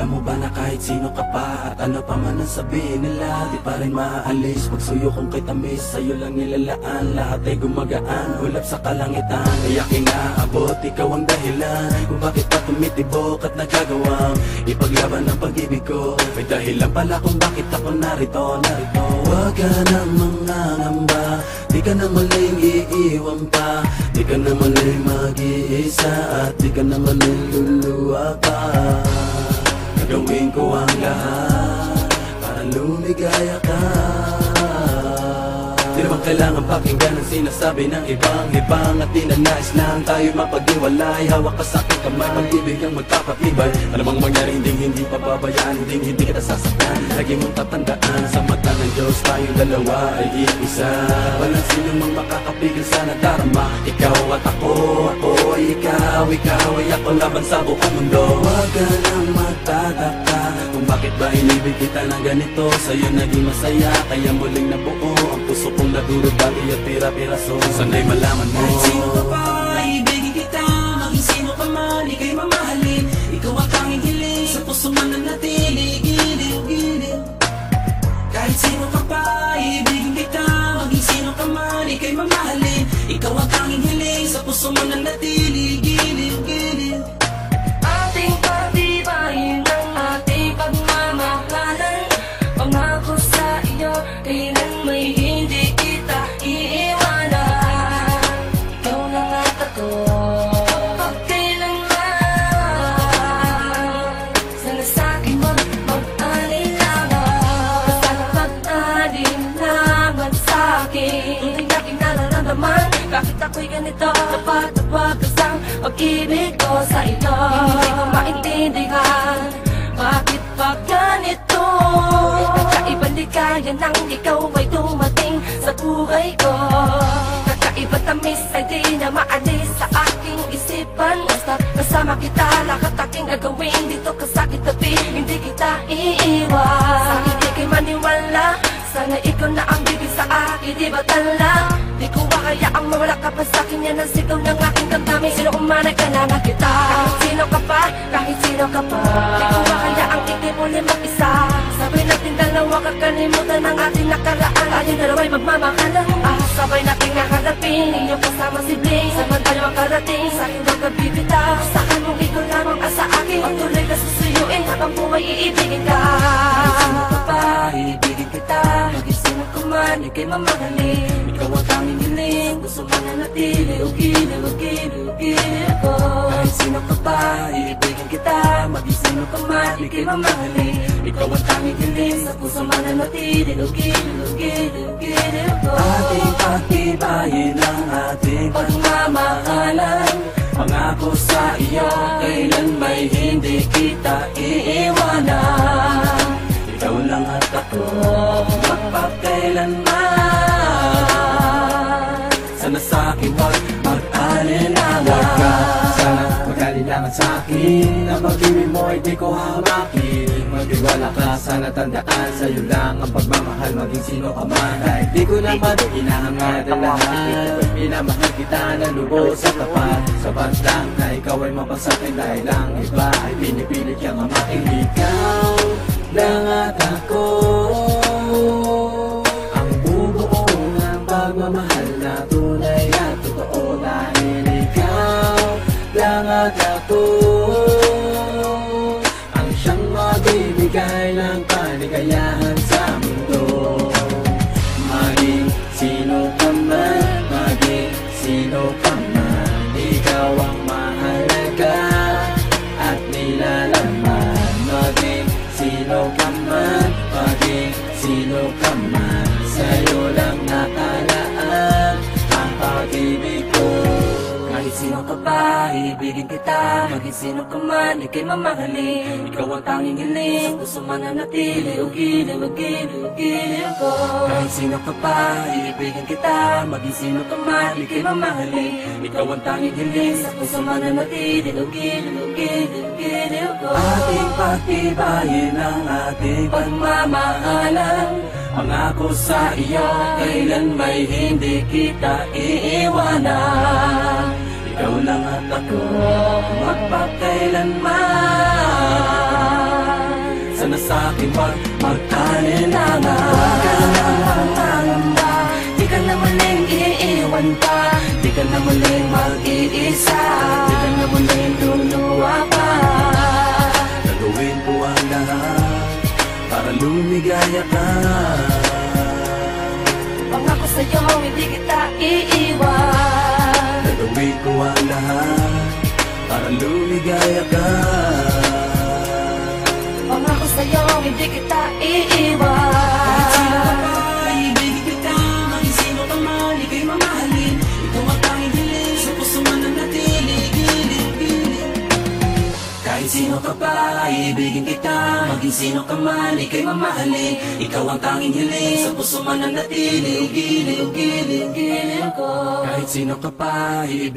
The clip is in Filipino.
Alam mo ba na kahit sino ka pa at ano pa man ang sabihin nila, di pa rin maaalis pagsuyo kong kay tamis. Sa'yo lang nilalaan, lahat ay gumagaan, ulap sa kalangitan. Kaya kinaabot, ikaw ang dahilan kung bakit pa tumitibok at nagagawang ipaglaban ang pag-ibig ko. May dahilan pala kung bakit ako narito. Huwag ka nang mangangamba, di ka na maling iiwan pa, di ka na maling mag-iisa, at di ka na maling luluwa pa. Gagawin ko ang lahat para lumigaya ka. Di naman kailangan pakinggan ang sinasabi ng ibang at di na nais lang tayo mapag-iwalay. Hawak ka sa aking kamay, pag-ibig ang magpapatibay. Alamang mangyari, hindi pababayaan, hindi kita sasaktan. Lagi mong tatandaan, sa mata ng Diyos tayong dalawa ay iisa. Walang sino mang makakapigil sa nadarama. Ikaw at ako ay ikaw ay ako laban sa buong mundo. Huwag ka nang magtataka kung bakit ba inibig kita na ganito. Sa'yo naging masaya, kaya muling nabuo ang puso kong nadurog bali at pira-piraso. Sana'y malaman mo, kahit sino ka pa, ibigin kita. Maging sino ka man, ika'y mamahalin. Ikaw ang tanging hiling, sa puso man nanatili. Giliw. Kahit sino ka pa, ibigin kita. Maging sino ka man, ika'y mamahalin. Ikaw ang tanging hiling, sa puso man nanatili. Giliw. Ating pagtibayin ang ating pagmamahalan. Pangako sa iyo, kailan may hindi kita iiwanan. Ikaw lang at ako, pagkailanman. Sana sa'kin mag-alinlangan. Sana mag-alinlangan sa'kin. Hindi natin nararamdaman, bakit ako'y ganito? Tapat kasang pag-ibig ko sa iyo. Hindi ko maintindihan, bakit pa ganito? Kakaibang ligaya nang ikaw ay dumating sa buhay ko. Kakaiba tamis ay di na maalis sa aking isipan. Basta kasama kita, lahat aking gagawin. Dito ka sa kitabi, hindi kita iiwan. Sa hindi kay maniwala, sana ikaw na ang bibig sa akin, di ba tala? Di ko hayaang mawala ka pa sa'kin, yan ang sigaw ng aking damdamin. Sino umanay ka na kita, kahit sino ka pa. Di ko hayaang ikay muli mag-isa. Sabay natin dalawa, kakalimutan ang ating nakaraan. Ating dalawa'y magmamakalang, sabay nating nakalapin. Inyong kasama sibling, samantala makarating. Sa'kin huwag kabibitaw, sa'kin mong ikaw lamang sa akin. Pagtuloy ka susuyuin, habang buhay iibigin ka. Kahit sino ka pa, ibigin kita. Maging sino ka man, ika'y mamahalin. Ikaw ang tanging hiling, gusto mo na natili. Giliw ko. Kahit sino ka pa, ibigin kita. Maging sino ka man, ika'y mamahalin. Ikaw ang tanging hiling, sa puso man na natili. Giliw ko. ating pagtibayin ang ating pagmamahalan. Pangako sa iyo, kailan may hindi kita iiwanan. Ikaw lang at ako, magpakailanman. Sana sa'kin wag mag-alinlangan. Huwag ka sana mag-alinlangan sa'kin. Ang pag-ibig mo ay di ko hamakin. Magtiwala ka, sana tandaan. Sa'yo lang ang pagmamahal, maging sino ka man. Kahit di ko naman inahangad ang lahat. Minamahal kita na lubos sa tapat. Sapat lang na ikaw ay mapasakin. Dahil ang iba ay pinipilit kang hamakin. Ikaw lang at ako, ang bubuong ang pagmamahal na tunay at totoo. Dahil ikaw lang at ako, ang siyang magbibigay ng kaligayahan sa mundo. Maging sino ka man, maging sino ka man, ikaw ang mahalaga at nilalaman. Maging sino ka man, maging sino ka man, sa'yo lang nakalaan ang pag-ibig ko. Kahit sino ka pa, ibigin kita. Maging sino ka man, ika'y mamahalin. Ikaw ang tanging hiling, gusto man na natili. Giliw ko. Kahit sino ka pa, ibigin kita. Maging sino ka man, ika'y mamahalin. Ikaw ang tanging hiling, sa puso man na natili. Giliw ko. Ating pagtibayin ang ating pagmamahalan. Pangako sa iyo, kailan may hindi kita iiwanan. Ikaw lang at ako, magpakailanman. akin wag mag-alinlangan. Huwag ka lang mangangamba, di ka na muling iiwan pa, di ka na muling mag-iisa, di ka na muling luluwa pa. Gagawin ko ang lahat para lumigaya ka. Pangako sa'yo, hindi kita iiwan. Gagawin ko ang lahat para lumigaya ka. Pangako sa'yo, hindi kita iiwan. Kahit sino ka pa, ibigin kita. Maging sino ka man, ika'y mamahalin. Ikaw ang tanging hiling, sa puso man nanatili, giling-giling. Kahit sino ka pa, ibigin kita. Maging sino ka man, ika'y mamahalin. Ikaw ang tanging hiling, sa puso man nanatili, giling-giling, giling ko. Kahit sino ka pa,